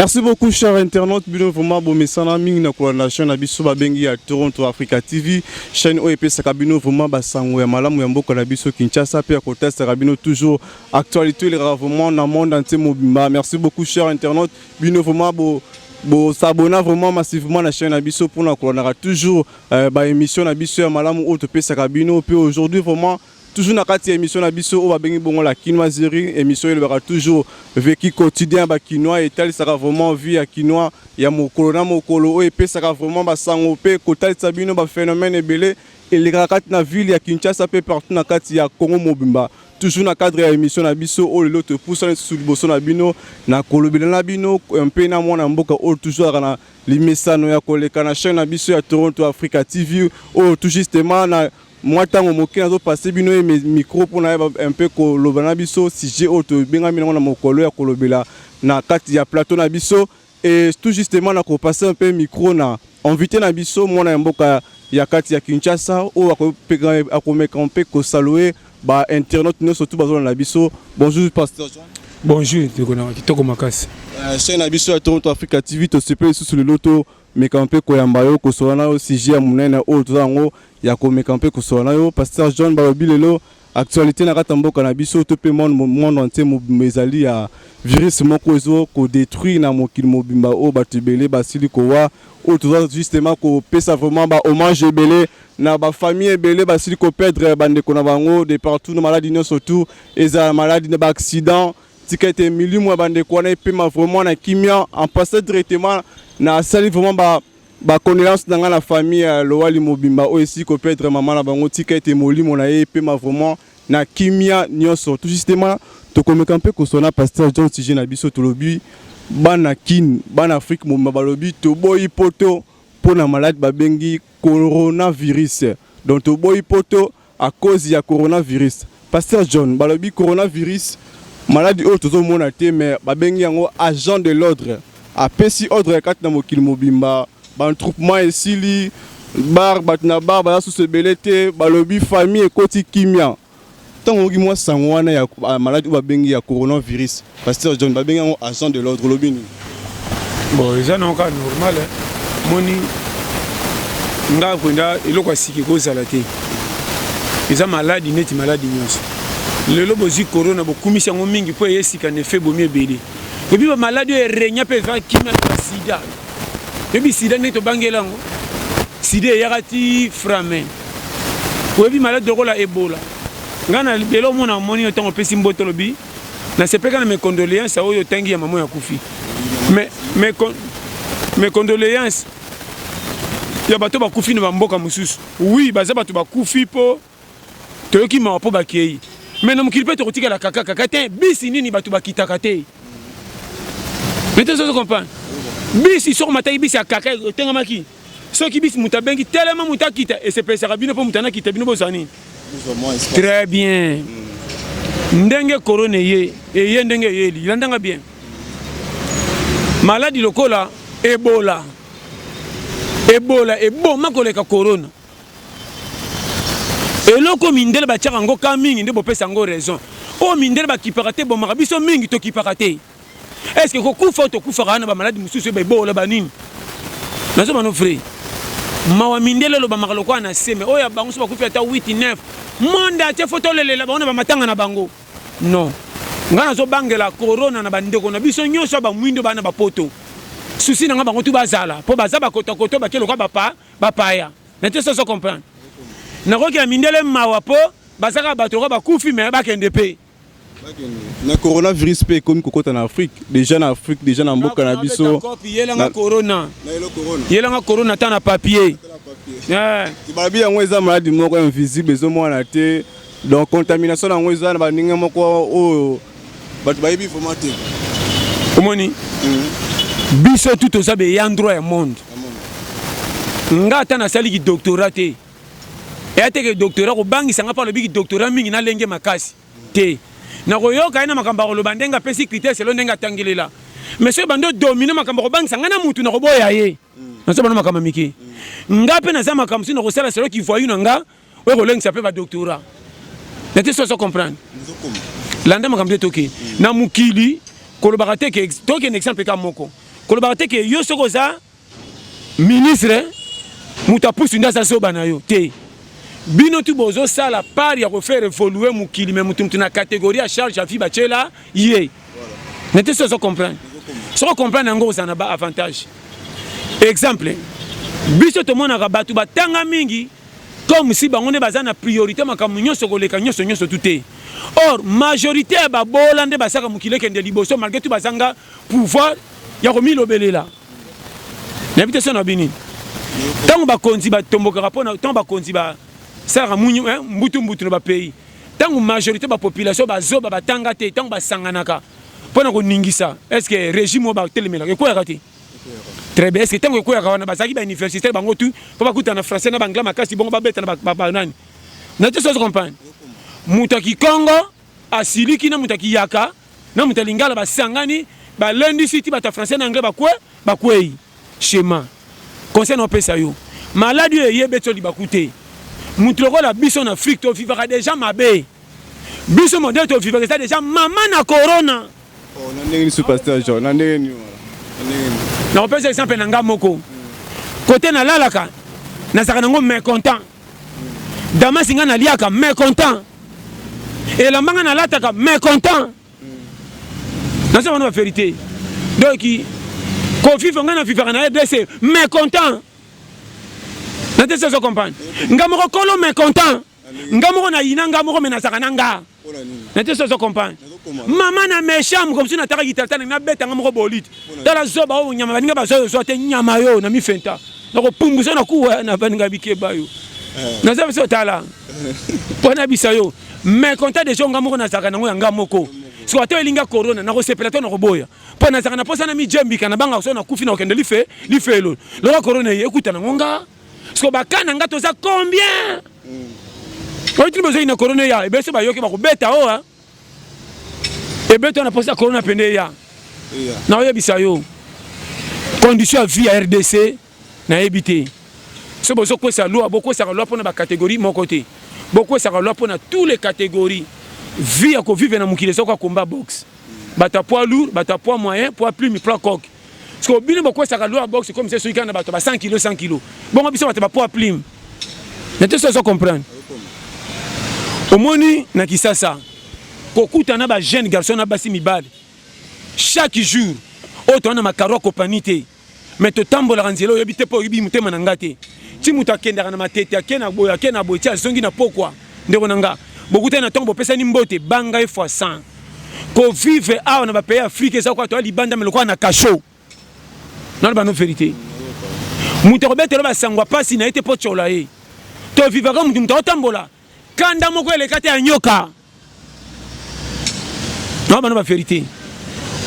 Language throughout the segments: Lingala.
Merci beaucoup, chers internautes. Bino vraiment bon messana mingi na la chaîne Abisso Babengi à Toronto Africa TV. Chaîne OEP Sakabino vraiment basango ya malamu ya mboka na biso Kinshasa pe à côté Sakabino toujours actualité les vraiment dans monde entier mobimba. Merci beaucoup, chers internautes. Bino vraiment bo s'abonner vraiment massivement à la chaîne Abisso pour nous connaître toujours émission Abisso ya malamu OEP Sakabino puis aujourd'hui vraiment toujours na kati émission na biso o babengi bongo la quinoiserie émission il verra toujours vécu quotidien ba quinoa et tel sera vraiment vie ya quinoa ya mokolo na mokolo et pe sera vraiment ba sango pe kotal sabino ba phénomène ebele et les kati na ville ya Kinshasa pe partout na kati ya Congo mobimba toujours na cadre ya émission na biso o lelo te poussa sur liboso na bino na kolobela na bino un peu na mwana mboka o toujours na limesano ya koleka na chaîne na biso ya Toronto Africa TV o tout justement na moi tant moké nazo passer bino et micro pour na un peu kolobana biso sujet auto benga mina na mokolo ya kolobela na kati ya plateau na biso et tout justement na ko passer un peu micro na invité na biso mwana mboka ya kati ya Kinshasa o akomeka un peu ko saluer ba internaute no surtout bazo na biso. Bonjour pasteur John. Bonjour tekona kitoko makasi chaîne na biso ya Toronto Africa TV to se peut sur le loto mais quand peu koyamba yo ko sona au sujet ya munene o tozango ya ko mekampe ko sona yo pasteur John balobi lelo actualité na kata mboka na biso to pe monde entier mezali ya virus moko ezo ko détruire na mokili mobimba o batubele basili ko wa o toza justement ko pesa vraiment ba hommage ebele na ba famille ebele basili ko perdre bande ko na bango de partout na maladie no surtout eza maladie na ba accident tikete milimu bande ko na pema vraiment na kimia en passé directement na sali vraiment ba connaissance dans la famille Loali Mobimba aussi ko perdre maman na bango tikete molimo na ye pema vraiment na kimia nyonso tout justement to komeka mpe ko sona pasteur John Tije na biso to lobi bana kin bana Afrique mo balobi to boyi poto pona malade babengi coronavirus donc to boyi poto à cause ya coronavirus pasteur John balobi coronavirus maladie autre to mona te mais babengi yango agent de l'ordre a pesi ordre kat na mokili mobimba ba troupement esili bar batna bar ba sous se belete balobi famille ekoti kimia tango ki moi sangwana ya maladie babengi ya coronavirus pasteur John babengi yango agent de l'ordre lobini bon eza non ka normal moni nga kwenda eloko siki ko zala te eza maladie neti maladie nyonso lelo bozi corona bokumisa ngo mingi po yesika ne fe bomi ebele et puis maladie renya pe va kimia sida et puis sida neto bangelango sida yakati framen et puis maladie de la Ebola ngana lelo mona moni otango pesi mboto lobi na sepeka na mes condoléances oyo tangi ya maman ya kufi mes condoléances ya bato ba kufi na bamboka mususu oui baza bato ba kufi po toyoki ma po bakei mais na mokili pe to kotika la kaka te bisi nini bato bakitaka te mais tu comprends bisi sur matai bisi ya kaka tenga maki soki bisi mutabengi tellement mutakita et c'est pesa rabino po mutana kita bino bozani très bien ndenge corona ye et ye ndenge yeli landanga bien maladie lokola Ebola et bon makoleka corona et loko mindele ba tiaka ngo ka mingi nde bopesa ngo raison o mindele ba kipakate bon marabiso mingi to kipakate est-ce que kokufa to kufa na ba maladie mususu ba Ebola ba nini nazo mano frère mawa mindele lo ba makaloko na seme oya bango so ba kufa ta 8 9 monde ate photo lelela ba ona ba matanga na bango non ngana zo bangela corona na bandeko na biso nyonso ba mwindo bana ba poto susi na bango tu bazala po baza ba kota ba kelo ka ba paya na te so comprendre na ko ki mindele mawa po bazaka bato ba kufi mais ba kende pe na coronavirus pe comme kokota na Afrique déjà na Afrique déjà na mboka na biso yelanga corona yelanga corona ta na papier babi yango eza maladie moko invisible ezo mwana te donc contamination na ngoza na baninga moko o bato bayibi formate omoni biso tout oza be yandro ya monde nga ta na sali ki doctorat te et ateke doctorat ko bangisa nga pa lo biki doctorat mingi na lenge makasi te na koyoka ina makamba ko lo bandenga pesi critère selo ndenga tangelela mais ce bando dominer makamba ko bangisa nga na mutu na ko boya ye na so bana makamba miki nga pe na za makamba sino ko sala selo ki voyu na nga o ko lengisa pe ba doctorat na te so comprendre landa makamba toki na mukili ko lo bakate ke toki un exemple ka moko kolobaka te ke yo soko za ministre muta pusu nda sa soba na yo te bino tu bozo sala part ya refaire évoluer mukili mais mutu na catégorie à charge à fi bachela yé nete so comprendre so comprendre ngo za na ba avantage exemple biso to mona ka batu batanga mingi comme si bango ne baza na priorité makamu nyonso koleka nyonso tuté. Or majorité ba bolande basaka mukile kende liboso malgré tout bazanga pouvoir ya komi lobelela n'habite so na bini tango ba konzi ba tomboka rapona tango ba konzi ba sara munyu mbutu no ba pays tango majorité ba population ba zoba batanga te tango ba sanganaka pona ko ningisa est-ce que régime ba telemela ko yakati très bien est-ce que tango ko yakana bazaki ba université bango tu pa kuta na français na bangla makasi bongo ba beta na ba nani na te so comprendre mutaki Congo asiliki na mutaki yaka na mutalingala ba sangani ba lundi city ba ta français na anglais ba kwei schéma conseil no pesa yo maladie yebe to li bakute mutloko la biso en Afrique to vivra déjà mabe biso modèle to vivra déjà maman na corona oh na ndenge ni superstar John na ndenge ni na pesa exemple na ngamoko côté na lalaka na saka ngo mécontent damasinga na liaka mécontent et la manga na lataka mécontent na ça la vérité donc ko vivre nga na vivre na RDC mécontent na te so comprendre ngamoko kolo mécontent ngamoko na ina ngamoko menasaka nanga na te so comprendre maman na méchant comme si na taka kitata na beta ngamoko bolite tala zoba o nyama baninga bazo so te nyama yo na mi fenta na ko pumbusa na kuwa na baninga bikeba yo na za so tala pona bisayo mécontent de gens ngamoko na saka nango ngamoko so ato elinga corona na ko sepela to na ko boya pona saka na posa na mi jembi kana banga so na kufi na okende life lo lo corona ekuta na ngonga so bakana ngato za combien quand tu besoin na corona ya ebe so ba yoke ba ko beta o ha ebe to na posa corona pende ya na oya bisayo condition à vie à RDC na ebité so bozo ko sa loi boko sa loi pona ba catégorie mon côté beaucoup ça va pour toutes les catégories vie à vivre dans mukile soko combat boxe bata poids lourd bata poids moyen poids plume poids coq parce que bien beaucoup ça va boxe comme c'est celui qui a bata 100 kg bon biso bata poids plume n'était ça comprendre au moni na kisasa kokuta na ba jeune garçon na basi mibale chaque jour auto na makaro compagnie mais to tambola ranzelo yebite po yibi mutema na ngate ti muta kenda na matete akena boya akena boya azongi na pokwa ndeko nanga bokuta na tombo pesa ni mbote banga e fois 100 ko vivre a na ba pays Afrique ça quoi to libanda meloko na kasho na ba no vérité muta ko betelo ba sangwa pasi na ete pochola e to vivre comme muta tambola kanda moko elekate anyoka na ba no vérité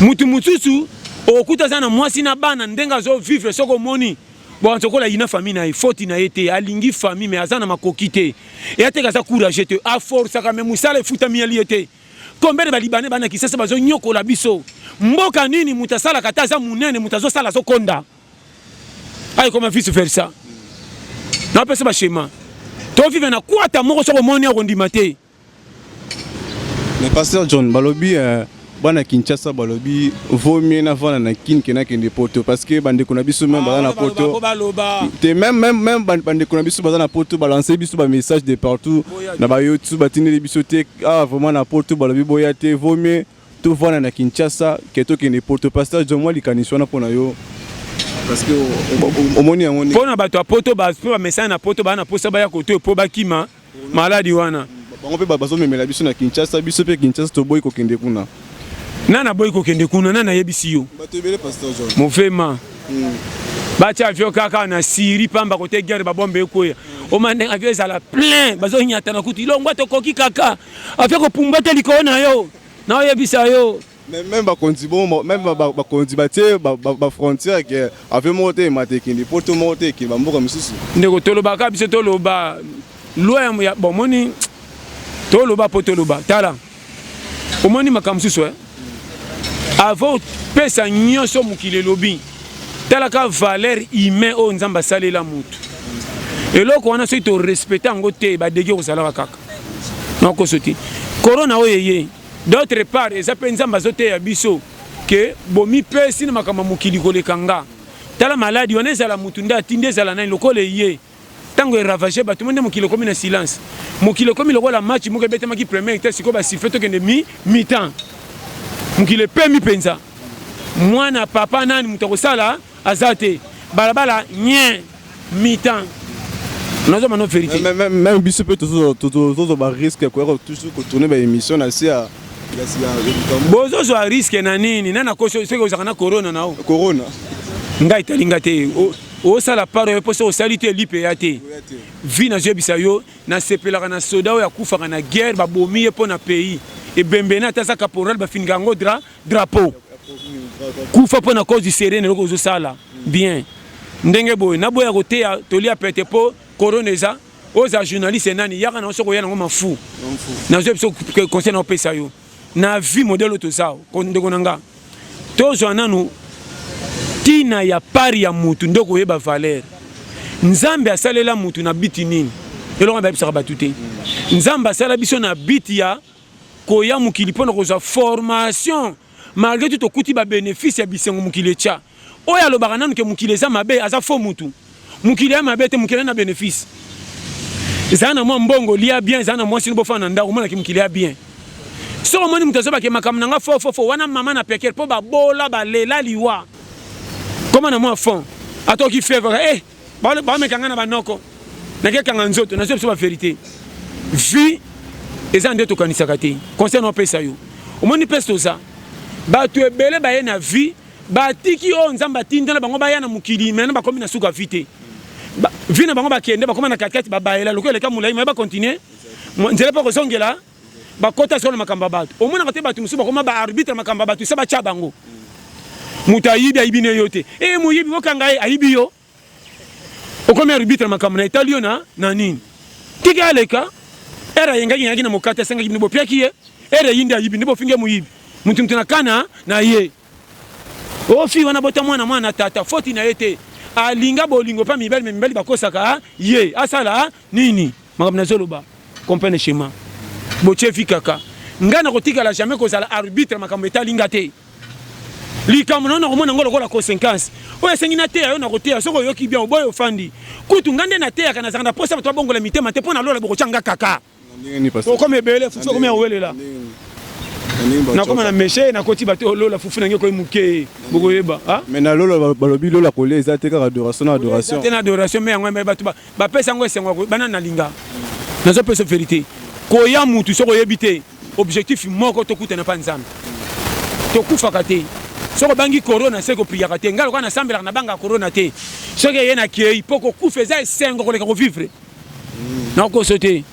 mutu mutsusu okuta sana mwasi na bana ndenga zo vivre soko moni bon sokola ina famille na faute na été alingi famille mais azana makokite et ateka sa courage te a force ka même musala futa miali été combien de libanais bana kisasa bazo nyoko la biso mboka nini mutasala kata za munene mutazo sala so konda ay comment vice faire ça na pesa ba schéma to vivre na kwata moko soko moni arondimate mais pasteur John balobi bana Kinshasa balobi vaut mieux na vana na kinkena kende poto parce que bande kuna biso même bana poto te même bande kuna biso bana poto balancer biso ba message de partout na ba YouTube batini biso te vraiment na poto balobi boya te vaut mieux to vana na Kinshasa que to kende poto pasteur John moi likaniswa na pona yo parce que omoni amoni pona bato poto ba message na poto bana posa ba ya koto po bakima maladi wana bango pe bazo memela biso na Kinshasa biso pe Kinshasa to boy ko kende kuna nana boy ko kende kuna nana yebisi yo batebele pasteur John mofema bacha avion kaka na Syrie pamba kote guerre ba bombe ekoya o mane avion ezala plein bazo nyata na kuti longwa to koki kaka afia ko pumbata likona yo na yebisa yo même ba konzi bon même ba konzi batie ba frontière que avion monter matekindi poto monter ki ba mboka misusu ndeko toloba ka biso toloba loin ya bon moni toloba poto loba tala o moni makamsusu avant pesa nyonso mukile lobi talaka valeur humain o nzamba salela mutu eloko wana soki to respecter ngo te ba dege ko salaka kaka na ko soti corona oyeye d'autre part eza pe nzamba zote ya biso que bomi pesi na makama mukili kolekanga tala maladi on ezala mutunda atinde ezala na lokole ye tango ravagé ba tout monde mukili komi na silence mukili komi lokola match muke bete maki premier test ko ba sifflet to kende mi temps mukili pe mi penza mwana papa nani mutako sala azate balabala nye mi temps non non vérité même biso peut tout ba risque quoi toujours ko tourner ba émission na sia bozo zo risque na nini nana ko so ko na corona na corona ngai talinga te o sala paro e poso salite lipe ya te vi na jebisa yo na sepelaka na soda o ya kufaka na guerre ba bomi e po na pays e bembena ta sa caporal ba finga ngo drapeau kufa po na cause du serene loko zo sala bien ndenge boy na boya kote ya tolia pete po corona eza oza journaliste nani yaka na so ko yana ngo mafu na jebisa conseil na pesa yo na vie modèle to sao ndeko nanga tozo nanu tina ya pari ya mutu ndoko yeba valeur nzambe asalela mutu na biti nini elonga ba bisaka batute nzambe asala biso na biti ya koya mukili pona koza formation malgré tout okuti ba bénéfice ya bisengo mukili cha oya lobaka nanu ke mukili za mabe aza fo mutu mukili ya mabe te mukili na bénéfice zana mwa mbongo lia bien zana mwa sino bofa na ndako mona ke mukili ya bien so moni mutazoba ke makam nanga fo wana mama na peker po ba bola ba lela liwa comment na moi fond atoki fièvre ba me kanga na banoko na ke kanga nzoto na so ba vérité vie eza ndeto kanisaka te conseil no pesa yo omoni pesa za ba tu ebele ba ye na vie ba tiki o nzamba tindela bango ba ya na mukili mena ba komi na suka vite vie na bango ba kende ba koma na kakati ba baela lokele ka mulai ba continuer nzela pa ko songela ba kota solo makamba batu omona kote batu musuba koma ba arbitre makamba batu sa ba cha bango muta yibi ayibine yote muyibi okanga ayibi yo okome arbitre makamba na italio na nini tiki aleka era yenga yenga na mokata senga gibi bo piaki ye era yindi ayibi ndipo finge muyibi mutu na kana na ye ofi wana bota mwana tata foti na yete alinga bolingo pa mibeli bakosaka ye asala nini makamba na zoloba comprendre schéma bochefi kaka ngana kotika la jamais kozala arbitre makambo etalinga te likambo na komona ngolo kola conséquence oyo sengina te yo na kotea soko yoki bien oboyo fandi kutu ngande na te kana zanga posa bato bongola mitema te pona lola bokochanga kaka o comme bele fufu comme owelela na koma na meshe na koti bato lola fufu na ngeko muke bokoyeba ha mais na lola balobi lola kolé eza te ka adoration te na adoration mais ngwe bato ba pesa ngwe sengwa bana na linga na zo pesa vérité koya mutu soko yebite objectif moko to kutana pa nzambe to kufaka te soko bangi corona seko priaka te ngalo kana sambela na banga corona te soko yena kei poko kufeza esengo koleka ko vivre na ko sote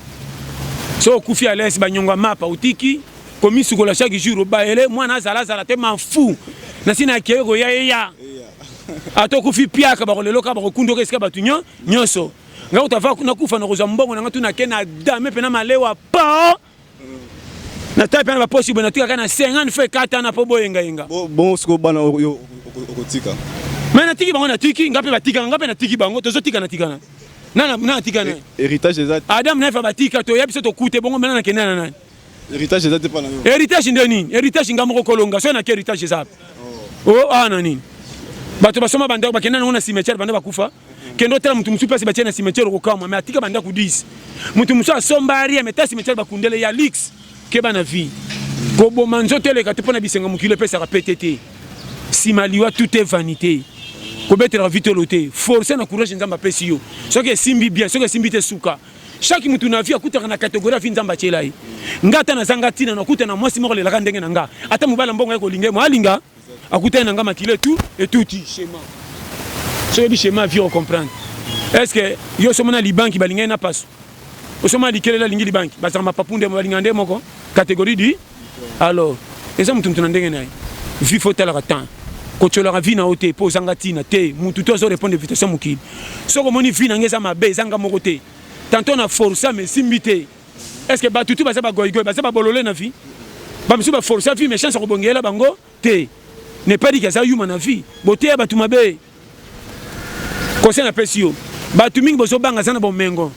so kufi à l'aise ba nyonga mapa utiki komisi kola chaque jour ba ele mwana zala te manfu na sina kei ko ya ato kufi piaka ba kolelo ka ba kundo keska batunyo nyoso nga utava na kufa na koza mbongo nga tuna kena dame pena malewa pa na tape na possible na tika kana 50 fe kata na po boyenga yenga bon siko bana okotika mais na tiki bango na tiki ngape batika ngape na tiki bango tozo tika na tikana na tika na héritage ezat adam na fa batika to yabiso to kute bongo mena na kenana na héritage ezat pa na yo héritage ndeni héritage ngamo kolonga so na ke héritage ezat nani bato basoma banda bakena na cimetière banda bakufa kendo tela mutu musu pesi bachena cimetière okama mais atika banda ku 10 mutu musu asombari ameta cimetière bakundele ya lix ke bana vie ko bomanzo tele ka tepona bisenga mukile pesa ka PTT si maliwa tout est vanité ko betera vite loté forcer na courage nzamba pesi yo soki simbi bien soki simbi te suka chaque mutu na vie akutaka na catégorie vie nzamba chelai ngata na zanga tina na kuta na mwasi moko lelaka ndenge na nga ata mobala mbongo yako linge mo alinga akutana na nga makile tout et tout schéma so bi schéma vie on comprendre est-ce que yo somona li banki balinga na passe o somona likelela lingi li banki basaka mapapunde mo balinga ndemo catégorie du alors eza mutu na ndenge na vie faut tala temps ko chola vie na ote po zanga tina te mutu to zo répondre invitation mukili soko moni vie na ngeza mabe zanga moko te tantôt na force mais simbité est-ce que batutu baza ba goigoy baza ba bolole na vie ba misu ba force vie mais chance ko bongela bango te n'est pas dit que ça humain na vie boté ya batu mabe conseil na pesio batu mingi bozo banga sana bomengo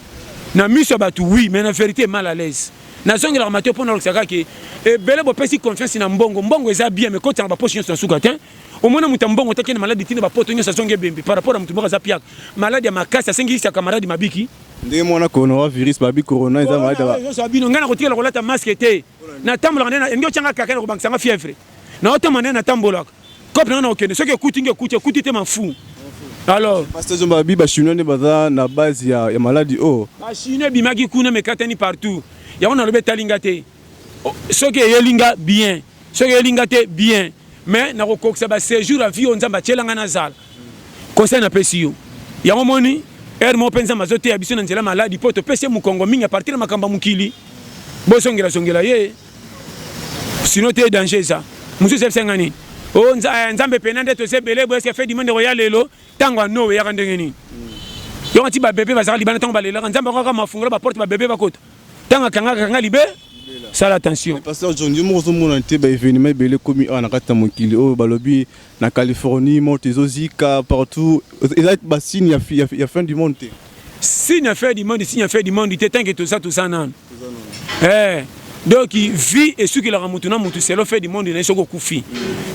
na miso batu oui mais na vérité mal à l'aise nazongelaka mateo mpona olokisaka ke ebele bopesi confiance na mbongo eza bien mais kotanga bapoche nyonso na suka te omona muta mbongo takene maladi tina bapoto nyonso azongi ebembe par rapport à mutu moko aza piaka maladi ya makasi asengisaka maladi mabiki ndenge mwana coronavirus babi corona eza maladi bino ngai nakotikela kolata masque te natambolaka nde ndenge otyanga kaka na kobakisanga fièvre naotama nde natambolaka kope nanga na okende soki ekuti te mafu alors pasteur John babi bachinois nde baza na base ya maladi oyo bachinois ebimaki kuna mekatani partout yango nalobi etalinga te soki eyelinga bien soki eyelinga te bien mais nakokokisa baséjour a vie oyo nzambe atielanga na zala conseil napesi yo yango moni ere moko mpe nzambe azoteya biso na nzela maladi mpo topesi ye mokongo mingi a partir ya makambo ya mokili bosongelasongela ye sino te danger eza mosusu ebisenga nini o nzambe pena nde toza ebele bo eske fe dimande koya lelo ntango anowe eyaka ndenge nini yongo ti babebe bazalaka libanda ntango balelaka nzambe akaka mafungola baporte babebe bakota ntango akangaka libe sala attention pasteur John yo moko ozomona te baévénement ebele ekomi awa na kati ya mokili oyo balobi na Californie moto ezozika partout eza basigne ya fin du monde te signe ya fin du monde te tanke toza nano donc vie esukelaka mutu na mutu selo fin du monde na esoko okufi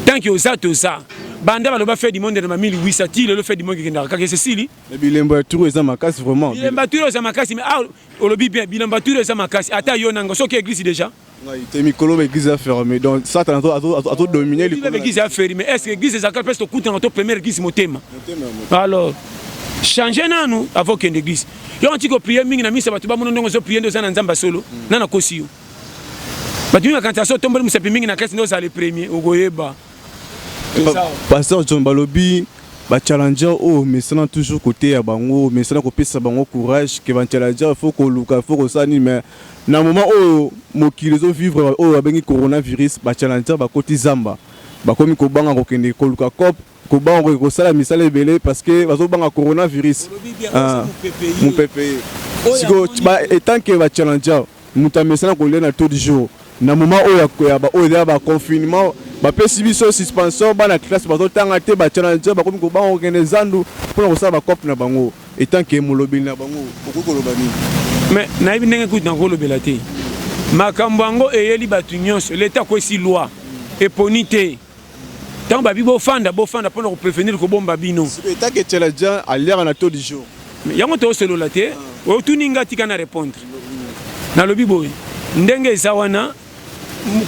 tanke oza toza banda baloba fin du monde na 1800 ti lelo fin du monde ekendaka kaka esesili bilembo ya turu eza makasi vraiment bilembo ya turu eza makasi mais olobi bien bilembo ya turu eza makasi ata yo nanga soki église déjà te mikolo baéglise a fermé donc satan azodomine l'église a fermé est-ce que église ezalaka presque okutanga to première église motema alors changer nanu avant kende église yo anti ko prier mingi na misa bato ba mono ndongo zo prier ndo za na nzamba solo nana kosi yo bato mingi quand ça tombeli musapi mingi na kesi ndo za le premier ogoyeba pasteur John balobi ba challenger oh mais c'est toujours côté ya bango mais c'est kopesa bango courage que ba challenger faut ko luka faut ko sani mais na moment oh mokili zo vivre oh abengi coronavirus ba challenger ba koti zamba ba komi ko banga ko kende ko luka cop ko banga ko sala misala ebele parce que bazo banga coronavirus mon pépé siko ba etant que ba challenger mutamesana ko lena tout du jour na moment oyo ya ba oyo ba confinement ba pesi biso suspension ba na classe ba tanga te ba challenger ba komi ko banga ko kende zandu pour ko sala ba cop na bango etant que molobeli na bango okoko lobani mais nayebi ndenge kutu nakolobela te makambo yango eyeli bato nyonso leta kwesi loi eponi te ntango babi bofanda mpona koprévenir kobomba bino etant que challenger aliaka na taux du jour yango toosolola te otuni nga tika na répondre nalobi boye ndenge eza wana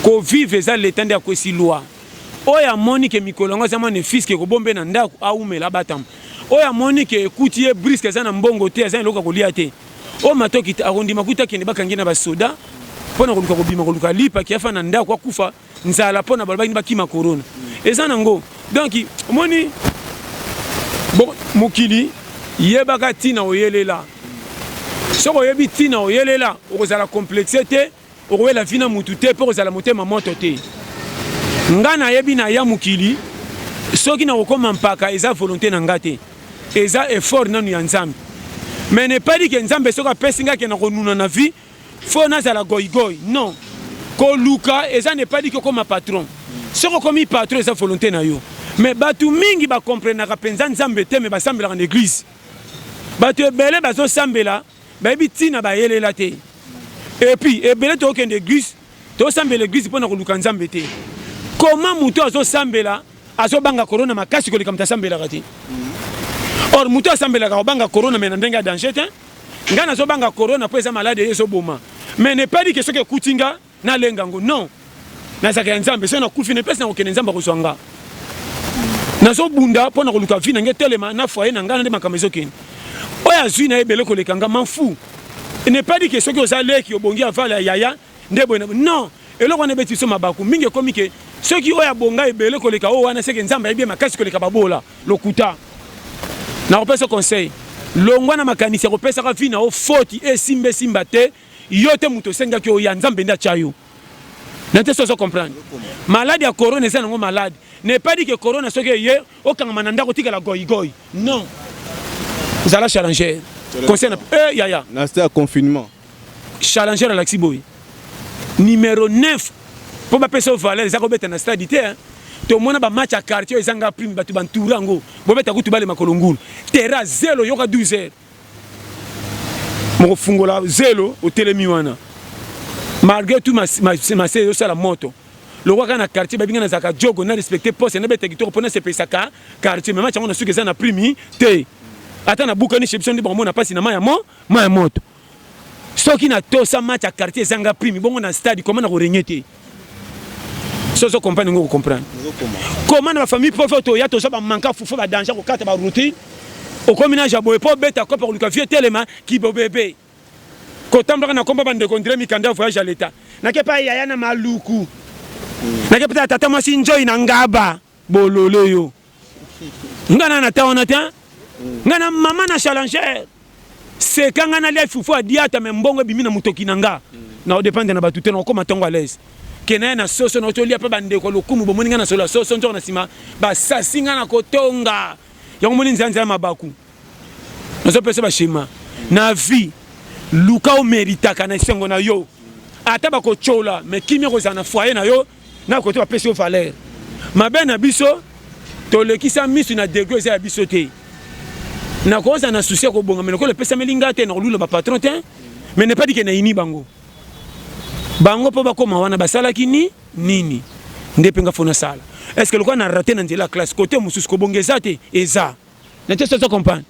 kovivre eza leta nde akwesi loi oyo amoni ke mikolo yango eza mwana fiske kobombe na ndako aumela batama oyo amoni ke ekuti ye briske eza na mbongo te eza eloko kolia te oyo matoki akondima kuta akende bakangi na basoda mpona koluka kobima koluka lipa kiafa na ndako akufa nzala mpona balobaki bakima corona eza nango donc omoni mokili yebaka ntina oyelela soki oyebi ntina oyelela okozala complexe te okoyela vi na mutu te mpo okozala motema moto te nga nayebi na ya mokili soki nakokoma mpaka eza volonté na nga te eza effort nanu ya nzambe mais ne pas dire que nzambe soki apesi nga ke na konuna na vie fo nazala goyigoyi non koluka eza ne pas dire que okoma patron soki okomi patron eza volonté na yo mais bato mingi bakomprenaka mpenza nzambe te me basambelaka na église bato ebele bazosambela bayebi ntina bayelela te epuis ebele tookende église tosambela église mpona koluka nzambe te koma moto azosambela azobanga korona makasi koleka moto asambelaka te or moto asambelaka kobanga korona me na ndenge ya danger te ngai nazobanga korona mpo eza malade ye ezoboma mais ne pas dire ke soki ekuti nga nalenga yango non nazalaka ya nzambe soki nakufi na epesi na kokende nzambe akozwa nga nazobunda mpo na koluka vi na nge telema na foye na ngai na nde makambo ezokende oyo azwi na ye ebele koleka nga manfu ne pas dire ke soki oza leki obongi avala yaya nde boye non eloko wana ebeti biso mabaku mingi ekomi ke soki oyo abonga ebele koleka oyo wana seke nzambe ayebi makasi koleka babola lokuta nakopesa conseil longwa na makanisi akopesaka vi na o foti esimba te yo te moto osengaki oyo ya nzambe nde atya yo na te so ozo comprendre maladi ya corona eza nango maladi ne pas dire ke corona soki eye okangama na ndako otikala goyigoyi non ozala challenger conseil na yaya na c'était à confinement challenger alaxi boy numéro 9 mpo bapesa o valeur eza kobeta na stade te tomona bamatch ya quartier ezanga prime bato bantura yango bobeta kutu bale makolo ngulu terra 0 yoka 12 heures mokofungola 0 otelemi wana malgré tout ma c'est la moto le roi quand na quartier ba bingana zaka jogo na respecter poste na bete kitoko pona se pesa ka quartier mais match on a su que ça na primi te ata na bukani chepson de bon na pasi na ma moto soki na to sa match à quartier zanga primi bongo na stade comment na ko renyete so comprendre ngo comprendre comment na famille pauvre to ya to so ba manka fufu ba danger ko kata ba routine au communage à boye po beta ko pour le café tellement qui bo bébé ko tambaka na komba bande contre mi kanda voyage à l'état na ke pa yaya na maluku na ke peut-être tata mwasi enjoy na ngaba bolole yo ngana na taona ta ngana mama na challenger c'est quand ngana le fufu adiata me mbongo bimi na mutoki nanga na dépendre na batute na ko matongo à l'aise kena na soso na tolia pa bande ko lokumu bomoni ngana sola soso nzo na sima ba sasinga na kotonga yango moni nzanza ya mabaku nazo pesa ba shema na vie luka o meritaka na sengo na yo ata ba ko chola mais kimi ko zana foyer na yo na ko to ba pesa o valeur mabe na biso to le kisa misu na degré za biso te na ko za na souci ko bonga mais ko le pesa melinga te na lula ba patron te mais ne pas dit que na ini bango po ba ko mawana ba sala kini nini ndepenga fona sala est-ce que le quoi na raté na la classe côté mususu ko bongeza te eza na te so comprendre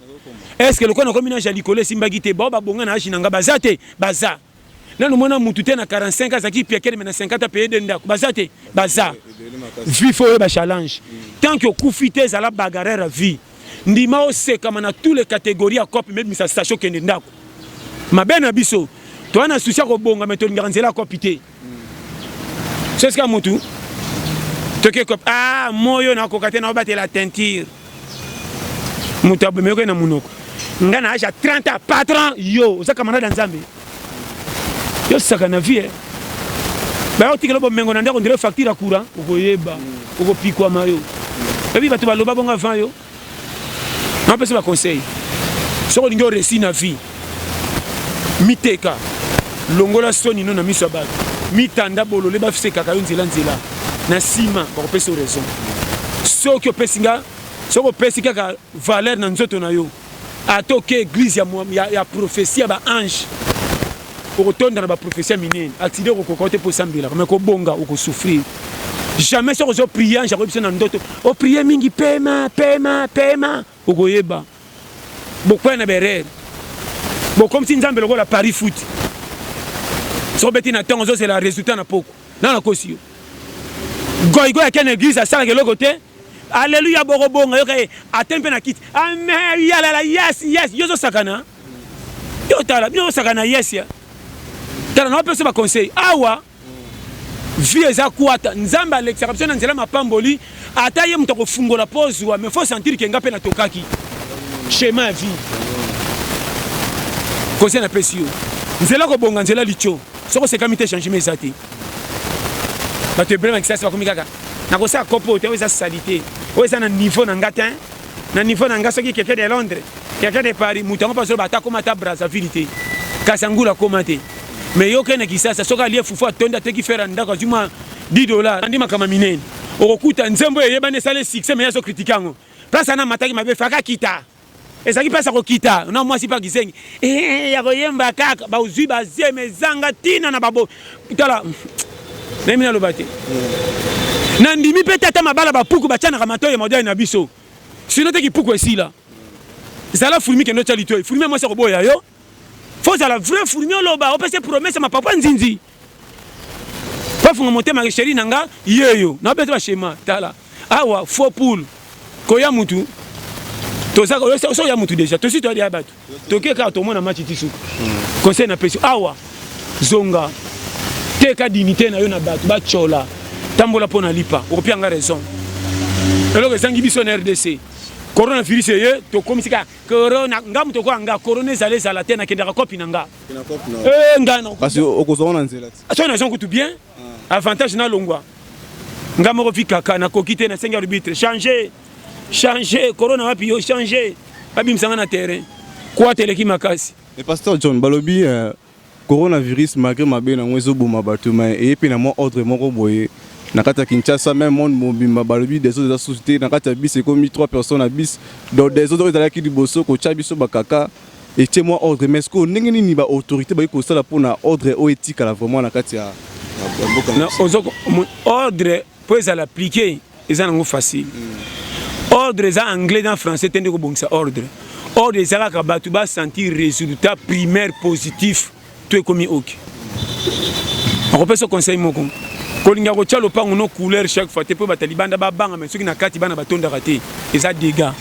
est-ce que le quoi na komina jali kolé simbagi te ba bonga na ajinanga bazate baza na no mona mutu te na 45 ans aki piekele mais na 50 payer de ndako bazate baza vie faut ba challenge tant que kufite za la bagarre vie ndima o sekama na tous les catégories à cop même sa station kende ndako mabena biso to ana souci ko bonga mais to nganzela kopité c'est ce que mutu ah, moyo na kokate na obate la teinture. Mutabu meko na munoko. Ngana acha 30 ans patron yo, za camarade nzambe. Yo saka na vie. Ba yo tikelo bo mengo na ndako ndire facture à courant, okoyeba, okopikwa mayo. Ebi batu baloba bonga van yo. Na pesa ba conseil. Soko lingo réussi na vie. Miteka. Longola soni no na miso ba. Mitanda bolole ba fise kaka yo nzela. Na sima ba pesa raison soko pesinga soko pesika ka valeur na nzoto na yo atoke église ya prophétie ba ange pour retourner dans ba prophétie minene accident ko côté pour sambila mais ko bonga ou ko souffrir jamais soko zo prier ange ko na ndoto o prier mingi pema o ko yeba beaucoup na berere bon comme si nzambe loko la Paris foot so beti na tango zo c'est la résultat na poko na kosi yo goigo ya ken église à sala ke lokote alléluia borobonga yo ke atempe na kiti amen yala yes yo zo sakana yo tala yo sakana yes ya tala na pesa ba conseil awa vie za kuata nzamba l'exception na nzela mapamboli ata ye mutako fungola pose wa mais faut sentir que ngape na tokaki schéma vie conseil na pesi yo nzela ko bonga nzela licho soko se kamite changer mes atis. Parce que le problème c'est ça, comme ça. Na ko sa kopo te weza salité. Weza na niveau na ngata, na niveau na ngaso ki quelqu'un de Londres, quelqu'un de Paris, mutango pas sur bata comme ta Brazzaville te. Kasangula commenter. Mais yo kene ki sasa soka lie fufu atonda te ki faire ndako zuma $10. Ndima kama minene. Okuta nzembo yeba ne sale succès mais yaso critiquango. Place na mataki mabe faka kita. Ezaki pesa ko kita. Na moi si pas gisengi. Ya koyemba kaka ba uzui ba zeme zanga tina na babo. Tala Nemina lobate. Nandimi peut-être mabala ba puku ba tchana kamatoye modèle na biso. Sinon te ki puku esi là. Ça la fourmi que no chalito. Fourmi moi c'est roboya yo. Faut ça la vraie fourmi loba. On peut se promesse ma papa nzinzi. Pas faut monter ma chérie nanga yeyo. Na peut-être schéma tala. Awa faux poule. Koya mutu. Toza ko so ya mutu déjà. To si to ya batu. To ke ka to mona match tisu. Conseil na peso. Awa zonga. Teka dignité na yo na batu ba chola tambola pona lipa opianga raison elo ke sangi biso na RDC coronavirus ye to komisika corona ngamu to ko anga corona zale za la tena kendaka kopi nanga ngano parce que okozona nzela so na zongu tout bien avantage na longwa ngamu ko fika kana kokite na 5 arbitre changer corona wapi yo changer abimsanga na terrain kwa teleki makasi et pasteur John balobi coronavirus malgré ma bien en wezo boma batuma et puis na mon ordre moko boye na kata Kinshasa même monde mobima balobi des autres sociétés na kata bis c'est comme 3 personnes à bis donc des autres qui di bosso ko chabiso bakaka et tiens moi ordre mais est-ce que ndenge nini ba autorité ba ko sala pour na ordre o éthique là vraiment na kati ya non ordre pour ça l'appliquer ça n'est pas facile ordre ça anglais dans français tende ko bongisa ordre ça ka batu ba sentir résultat primaire positif tu es comme OK on peut se conseiller moko kolinga ko tchalo pa ngono couleur chaque fois te pe batalibanda ba banga mais soki na kati bana batonda raté et ça dégâts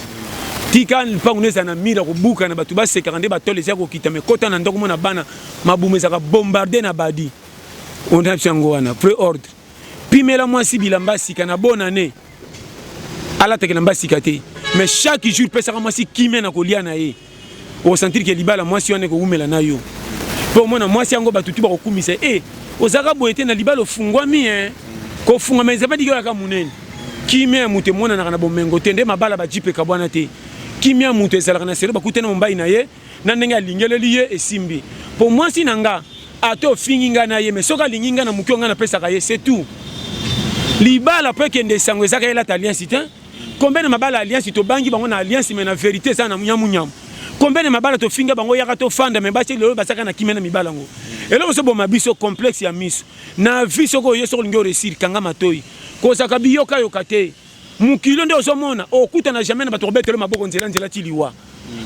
tika pa ngono za na mira ko buka na batu ba sekarande batole za ko kita mais kota na ndoko mona bana mabume za ka bombarder na badi on a tsango wana pré ordre pimela moi si bilamba sika na bonne année ala te kelamba sikate mais chaque jour pesa moi si kimena ko lia na ye o sentir que libala moi si on est ko umela na yo pour moi moi si ngo batutu ba ko kumisa ozaka boyete na libala ofungwami ko funga mais ça pas dire ka munene kimia muté mona na bomengo tende mabala ba jipe kabwana te kimia muté ezalaka na sere bakutena mombai na ye na ndenge alingeleli ye esimbi pour moi si nanga ato finginga na ye mais soka linginga na mukionga na pesa ka ye c'est tout libala pe kende sango ezaka ela alliance te combien de mabala alliance to bangi bango na alliance mais na vérité ça na munyamunyam combien de mabala to finga bango yaka to fanda mais ba lelo basaka na kimena mibala ngo elo so bo mabiso complexe ya miso na viso ko yeso lingo resir kanga matoi ko saka biyoka yokate mukilo nde ozomona okuta na jamais na batobetelo maboko nzela nzela tiliwa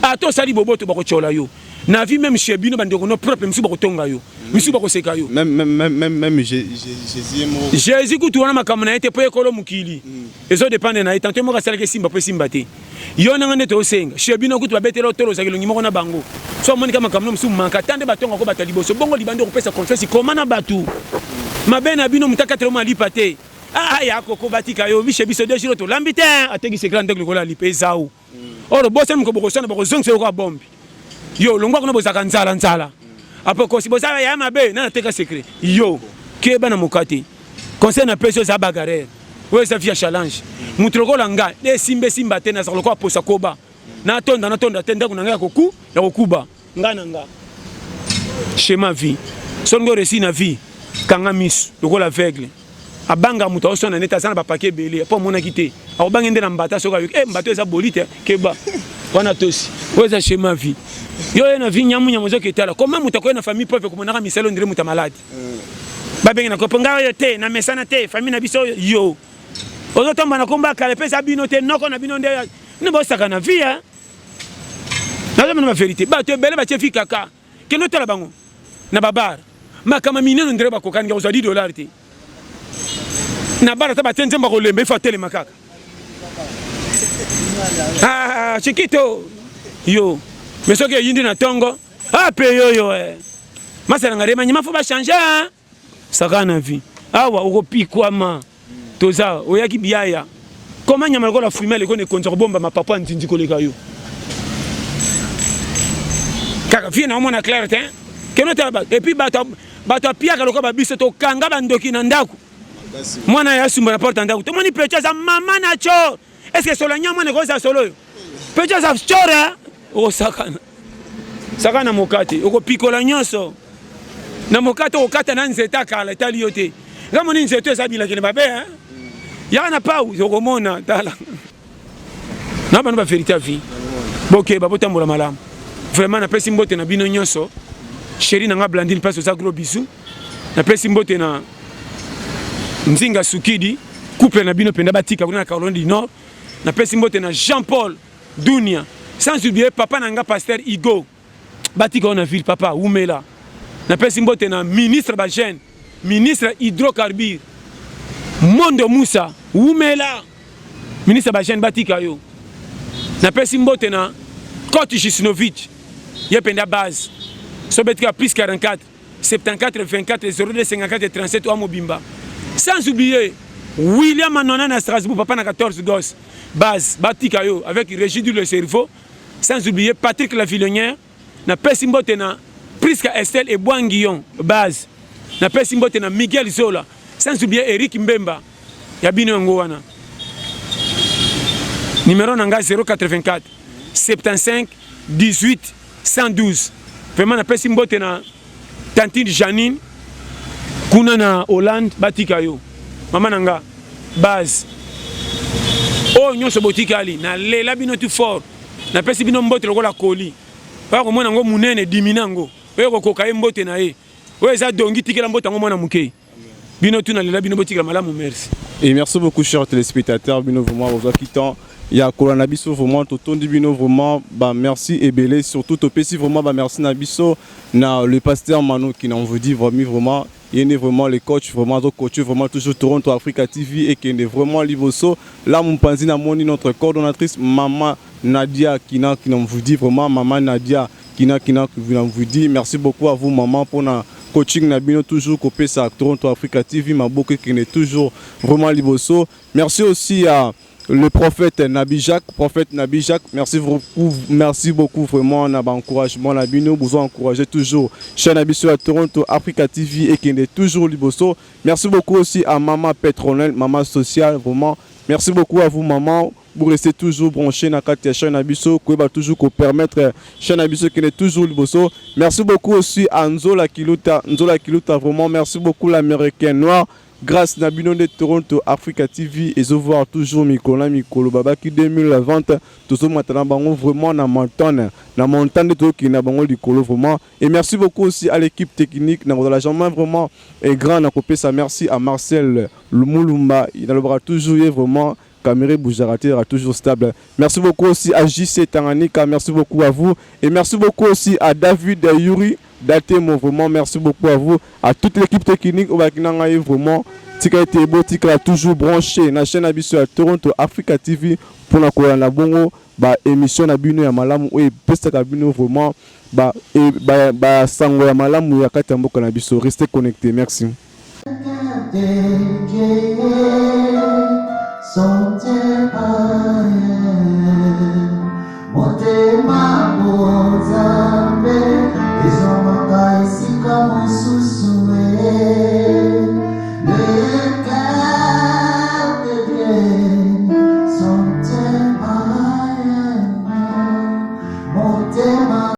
ato sali boboto bako chola yo na vie même chez bino bandeko no propre misu bako tonga yo misu bako seka yo même Jésus kutu wana makamona ete po ekolo mukili ezo dépendre na etanto mo kasala ke simba po simba te yo na ngane to senga chez bino kutu babetelo tolo sakelo ngimo na bango so moni kama kamno misu manka tande batonga ko batali boso bongo libando ko pesa confiance komana batu mabena bino mutaka telo mali pate ya koko batika yo biche biso de jiro to lambite ategi se grande ko la lipeza ou oro bosse mko boko sona boko zongse ko bombi yo longwa kono bozaka nzala apo ko si bozaka ya mabe na teka secret yo ke bana mokati conseil na peso za bagarre we sa via challenge mutroko langa de simba tena sa ko posa koba na tonda tenda kuna ngaka koku ya kokuba nga schéma vie songo resi na vie kanga misu loko la aveugle abanga muto osona neta sana ba paquet belé po mona kité abanga ndena mbata soka yo mbato eza bolite keba wana tosi weza schéma vie yo na vie nyamu zo ketala comment muto ko na famille pauvre comme na miselo ndire muta malade ba bengi na ko ponga yo te na mesana te famille na biso yo ozo tomba na komba kale pesa bino te noko na bino nde ne bo saka na vie na zama na vérité ba te belé ba te fi kaka ke no tala bango na babar makama mineno ndire ba kokani ga $10 te na bara ta batenze mbako lembe fa tele makaka chiquito yo mais soki yindi na tongo pe yo masala ngarema nyama fo ba changer saka na vie awa okopikwa ma toza oyaki biaya comment nyama ko la fumée le ko ne konzo bomba mapapa ndindi ko leka yo kaka vie na mona clair te keno ta ba et puis bato piaka loko ba biso to kanga bandoki na ndako mwana ya sumba na porte ndako to moni pecha za mama na cho est-ce que solo nyama ne ko za solo pecha za chora o sakana mokati oko pikola nyonso na mokati okata na nzeta kala tali yote ngamo ni nzeto ezabila kele babe ya na pa oko mona tala na bana ba vérité à vie boke babotambola malamu vraiment na pesi mbote na bino nyonso chéri na nga Blandine passe za gros bisous na pesi mbote na Nzinga Sukidi couple na bino penda batika kuna Caroline du Nord na pesi mbote na Jean-Paul Dunia sans oublier papa nanga pasteur Igo batika na ville papa Umela na pesi mbote na ministre Bajen ministre hydrocarbure Mondo Moussa Umela ministre Bajen batika yo na pesi mbote na Koti Jisnovic ye penda base so betika plus 44 74 24 02 54 37 ou Mobimba. Sans oublier William Manona à Strasbourg, papa na 14 gosses, base, Batikayo, avec Régis du Le Cerveau. Sans oublier Patrick Lavillonnière, na Pessimbote na Priska Estelle et Boanguillon, base. Na Pessimbote na Miguel Zola. Sans oublier Eric Mbemba, Yabino Ngouana. Numéro nanga 084 75 18 112. Vraiment na Pessimbote na Tantine Janine. Kuna na Hollande batika yo mama nanga base o nyonso botika ali na lela bino tu fort na pesi bino mbote lokola koli oya komona yango monene dimina yango oyo kokoka ye mbote na ye oyo eza dongi tikela mbote yango mwana moke bino tuna lela bino botikela malamu merci. Et merci beaucoup chers téléspectateurs bino vraiment aux quittant il y a Kola Nabiso vraiment totondi bino vraiment bah merci et belé surtout topesi vraiment bah merci Nabiso na le pasteur Mano qui n'en vous dit vraiment il est vraiment les coachs vraiment coach vraiment toujours Toronto Africa TV et qui est vraiment Livoso là mon panzi na moni notre coordonnatrice maman Nadia qui n'en vous dit vraiment maman Nadia qui n'en vous dit merci beaucoup à vous maman pour na coaching Nabino toujours copé ça Toronto Africa TV Maboke qui est toujours vraiment Livoso. Merci aussi à le prophète Nabi Jacques, merci beaucoup vraiment on a encouragement Nabino, vous encouragez toujours chez Nabiso à Toronto Africa TV et qui est toujours Livoso. Merci beaucoup aussi à maman Pétronelle, maman sociale vraiment. Merci beaucoup à vous maman. Vous restez toujours branchés dans la chaîne Nabiso, qui va toujours permettre chaîne Nabiso qui est toujours Livoso. Merci beaucoup aussi à Nzola Kiluta, vraiment merci beaucoup l'américain noir. Grâce Nabino de Toronto Africa TV et je vois toujours Mikolo Baba qui 2020 toujours maintenant vraiment na montagne de tout qui na bango likolo vraiment et merci beaucoup aussi à l'équipe technique na la jambe vraiment et grand na copé ça merci à Marcel Lumulumba il aura toujours vraiment Caméré Boujarati sera toujours stable. Merci beaucoup aussi à JC Tanganyika, merci beaucoup à vous et merci beaucoup aussi à David Yuri Datemo, vraiment merci beaucoup à vous, à toute l'équipe technique, vraiment, tika été beau, tika toujours branché, na chaîne Nabiso à Toronto Africa TV pour la Koyana Bongo, bah émission Nabino ya malamu, et pesta Nabino vraiment, bah sango ya malamu ya katambo Nabiso, restez connectés, merci.